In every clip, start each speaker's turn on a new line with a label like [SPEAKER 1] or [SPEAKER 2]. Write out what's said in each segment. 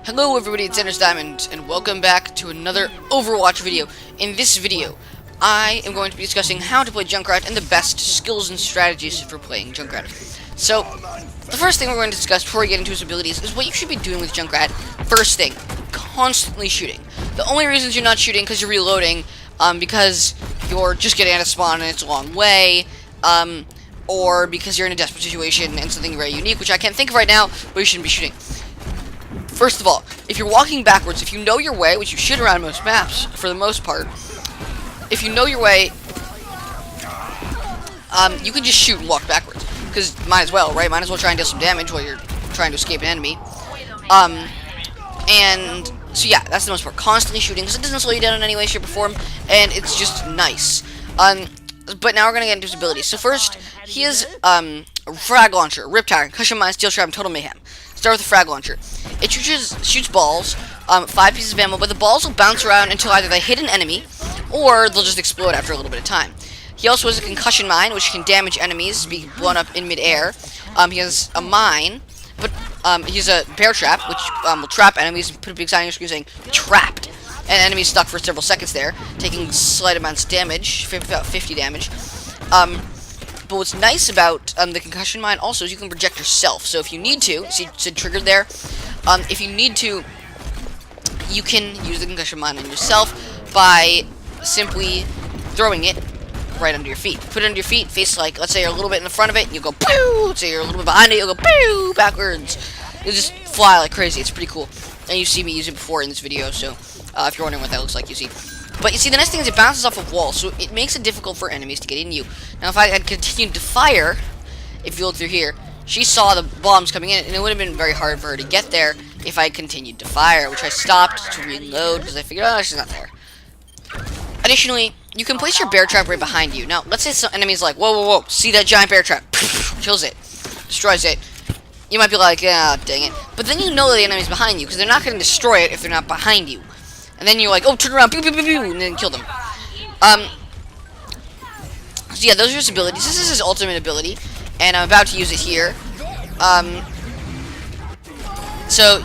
[SPEAKER 1] Hello everybody, it's Ender's Diamond, and welcome back to another Overwatch video. In this video, I am going to be discussing how to play Junkrat and the best skills and strategies for playing Junkrat. So, the first thing we're going to discuss before we get into his abilities is what you should be doing with Junkrat. First thing, constantly shooting. The only reasons you're not shooting because you're reloading, because you're just getting out of spawn and it's a long way, or because you're in a desperate situation and something very unique, which I can't think of right now, but you shouldn't be shooting. First of all, if you're walking backwards, if you know your way, which you should around most maps, for the most part, if you know your way, you can just shoot and walk backwards. Because might as well, right? Might as well try and deal some damage while you're trying to escape an enemy. And so yeah, that's the most part. Constantly shooting, because it doesn't slow you down in any way, shape, or form, and it's just nice. But now we're gonna get into his abilities. So first, he has frag launcher, riptire, concussion mine, steel trap, and total mayhem. Start with the frag launcher. It shoots balls, 5 pieces of ammo, but the balls will bounce around until either they hit an enemy, or they'll just explode after a little bit of time. He also has a concussion mine, which can damage enemies, be blown up in midair. He has a mine, but he has a bear trap, which will trap enemies and put a big sign on your screen saying, trapped. And enemies stuck for several seconds there, taking slight amounts of damage, about 50 damage. But what's nice about the concussion mine also is you can project yourself. So if you need to, see it triggered there, if you need to, you can use the concussion mine on yourself by simply throwing it right under your feet. Put it under your feet, face like, let's say you're a little bit in the front of it, and you go pew! Let's say you're a little bit behind it, you'll go pew! Backwards. You'll just fly like crazy. It's pretty cool. And you've seen me use it before in this video, so if you're wondering what that looks like, you see. But you see, the next thing is it bounces off of walls, so it makes it difficult for enemies to get in you. Now, if I had continued to fire, if you look through here, she saw the bombs coming in, and it would have been very hard for her to get there if I continued to fire, which I stopped to reload, because I figured, oh, she's not there. Additionally, you can place your bear trap right behind you. Now, let's say some enemy's like, whoa, whoa, whoa, see that giant bear trap? Kills it. Destroys it. You might be like, ah, dang it. But then you know that the enemy's behind you, because they're not going to destroy it if they're not behind you. And then you're like, oh, turn around, pew, pew, pew, pew, and then kill them. So yeah, those are his abilities. This is his ultimate ability, and I'm about to use it here. It's a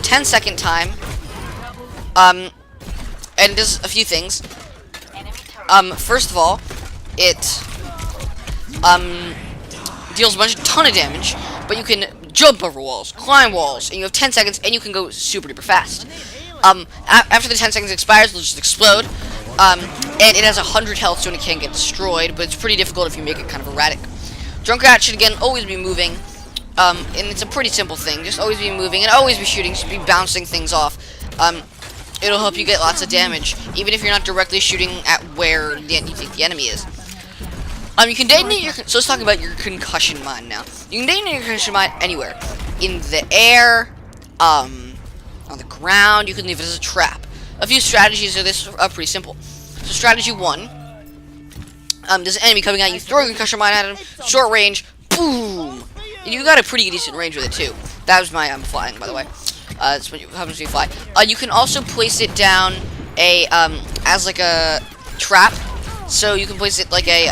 [SPEAKER 1] 10-second time. And it does a few things. First of all, it deals a ton of damage, but you can jump over walls, climb walls, and you have 10 seconds, and you can go super duper fast. After the 10 seconds expires, it'll just explode. And it has 100 health, so it can't get destroyed, but it's pretty difficult if you make it kind of erratic. Junkrat should, again, always be moving. And it's a pretty simple thing. Just always be moving and always be shooting, just be bouncing things off. It'll help you get lots of damage, even if you're not directly shooting at where you think the enemy is. You can detonate your... So let's talk about your concussion mine now. You can detonate your concussion mine anywhere. In the air, on the ground, you can leave it as a trap. A few strategies of this are pretty simple. So strategy 1, there's an enemy coming at you, throw a concussion mine at him, short range, boom! And you got a pretty decent range with it too. That was my flying, by the way. That's what happens when you fly. You can also place it down as like a trap. So you can place it like a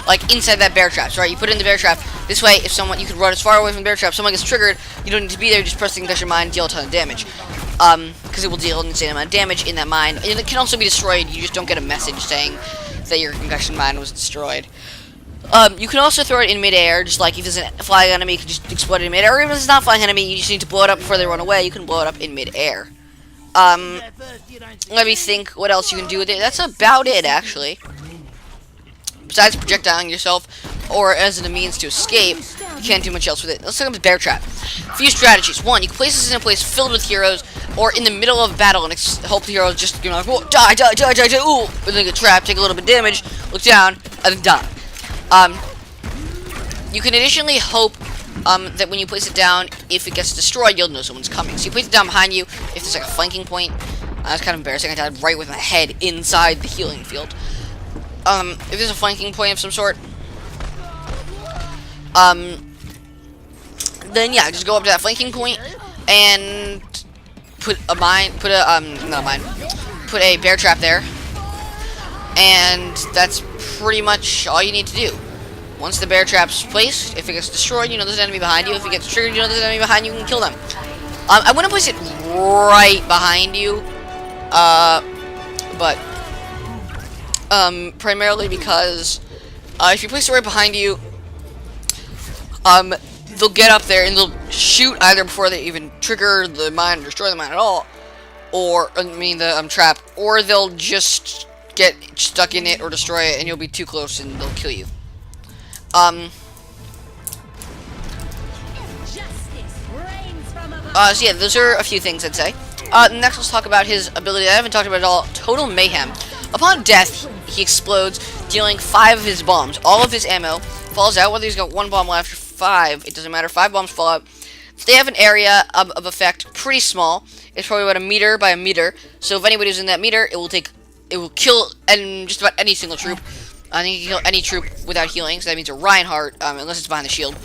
[SPEAKER 1] like inside that bear trap. So, right, you put it in the bear trap. This way, if you can run as far away from the bear trap, someone gets triggered, you don't need to be there, just press the concussion mine, deal a ton of damage. Because it will deal an insane amount of damage in that mine. And it can also be destroyed, you just don't get a message saying that your concussion mine was destroyed. You can also throw it in midair, just like if there's a flying enemy, you can just explode it in midair. Or even if it's not a flying enemy, you just need to blow it up before they run away, you can blow it up in midair. Let me think what else you can do with it. That's about it, actually. Besides projectiling yourself, or as a means to escape, you can't do much else with it. Let's talk about the bear trap. A few strategies. 1, you can place this in a place filled with heroes, or in the middle of battle, and hope the heroes just, you know, like, whoa, die, die, die, die, die, ooh, and then get trapped, take a little bit of damage, look down, and then die. You can additionally hope that when you place it down, if it gets destroyed, you'll know someone's coming. So you place it down behind you, if there's like a flanking point. That's kind of embarrassing, I died right with my head inside the healing field. If there's a flanking point of some sort, then yeah, just go up to that flanking point and put a bear trap there, and that's pretty much all you need to do. Once the bear trap's placed, if it gets destroyed, you know there's an enemy behind you. If it gets triggered, you know there's an enemy behind you, you can kill them. I wouldn't place it right behind you, but primarily because if you place it right behind you, they'll get up there and they'll shoot either before they even trigger the mine or destroy the mine at all, or the trap, or they'll just get stuck in it or destroy it, and you'll be too close and they'll kill you. So yeah, those are a few things I'd say. Next, let's talk about his ability that I haven't talked about at all. Total Mayhem. Upon death, he explodes, dealing 5 of his bombs. All of his ammo falls out, whether he's got 1 bomb left or 5. It doesn't matter. 5 bombs fall out. So they have an area of effect pretty small. It's probably about 1 meter by 1 meter. So if anybody's in that meter, it will kill just about any single troop. I think you can kill any troop without healing. So that means a Reinhardt, unless it's behind the shield.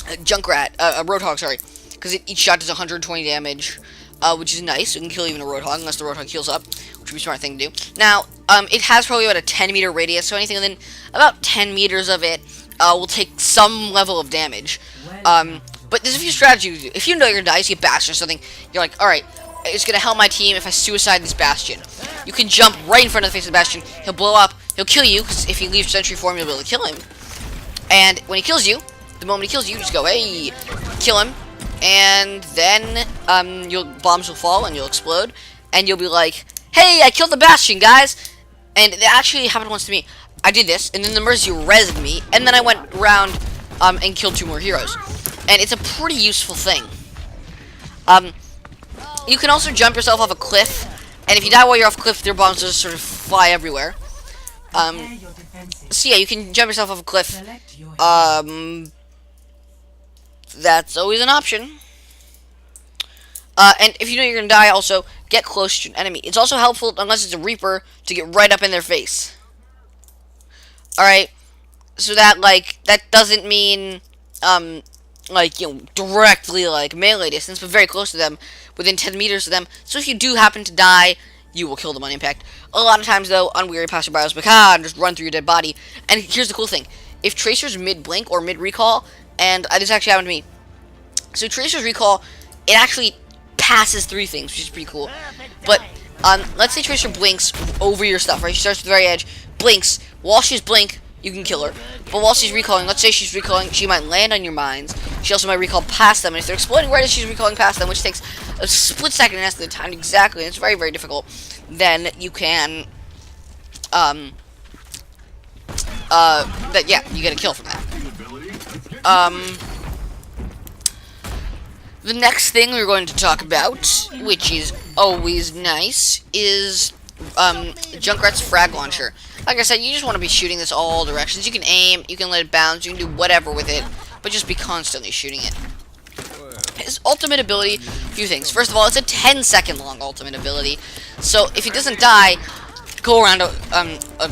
[SPEAKER 1] A junkrat, a roadhog, sorry, because each shot does 120 damage, which is nice. You can kill even a roadhog unless the roadhog heals up, which would be a smart thing to do. Now, it has probably about a 10-meter radius, so anything within about 10 meters of it will take some level of damage. But there's a few strategies. If you know you're gonna die, you see a bastion or something, you're like, alright, it's gonna help my team if I suicide this bastion. You can jump right in front of the face of the bastion, he'll blow up, he'll kill you, because if he leaves sentry form, you'll be able to kill him. And when he kills you, the moment he kills you, just go, hey, kill him, and then your bombs will fall and you'll explode, and you'll be like, hey, I killed the bastion, guys. And it actually happened once to me. I did this, and then the Mercy rezzed me, and then I went around and killed 2 more heroes, and it's a pretty useful thing. You can also jump yourself off a cliff, and if you die while you're off a cliff, their bombs just sort of fly everywhere. So yeah, you can jump yourself off a cliff. That's always an option. And if you know you're gonna die, also get close to an enemy. It's also helpful, unless it's a Reaper, to get right up in their face. Alright, so that doesn't mean directly melee distance, but very close to them, within 10 meters of them. So if you do happen to die, you will kill them on impact. A lot of times though, unweary passerby will be like, and just run through your dead body. And here's the cool thing: if Tracer's mid blink or mid recall, and this actually happened to me. So Tracer's recall, it actually passes through things, which is pretty cool. But let's say Tracer blinks over your stuff, right? She starts at the very edge, blinks. While she's blink, you can kill her. But while she's recalling, let's say she's recalling, she might land on your mines. She also might recall past them, and if they're exploding right as she's recalling past them, which takes a split second and has to time exactly, and it's very, very difficult, then you can you get a kill from that. The next thing we're going to talk about, which is always nice, is Junkrat's frag launcher. Like I said, you just want to be shooting this all directions. You can aim, you can let it bounce, you can do whatever with it, but just be constantly shooting it. His ultimate ability, a few things. First of all, it's a 10-second long ultimate ability, so if he doesn't die, go around a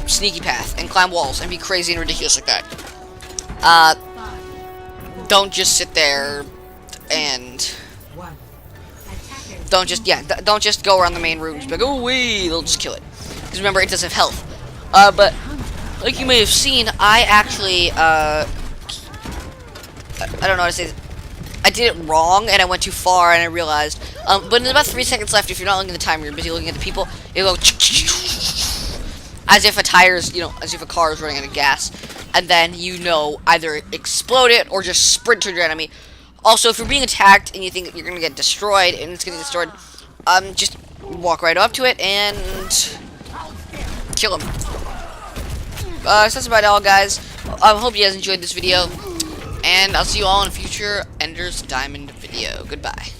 [SPEAKER 1] sneaky path and climb walls and be crazy and ridiculous like that. Don't just sit there and don't just go around the main route and be like, oh wait, they'll just kill it. Because remember, it does have health. But like you may have seen, I actually I don't know how to say this. I did it wrong and I went too far and I realized. But in about 3 seconds left, if you're not looking at the timer, you're busy looking at the people, it'll go as if as if a car is running out of gas, and then either explode it or just sprint to your enemy. Also, if you're being attacked and you think that you're gonna get destroyed and it's gonna get destroyed, just walk right up to it and kill him. So that's about all, guys. I hope you guys enjoyed this video, and I'll see you all in a future Ender's Diamond video. Goodbye.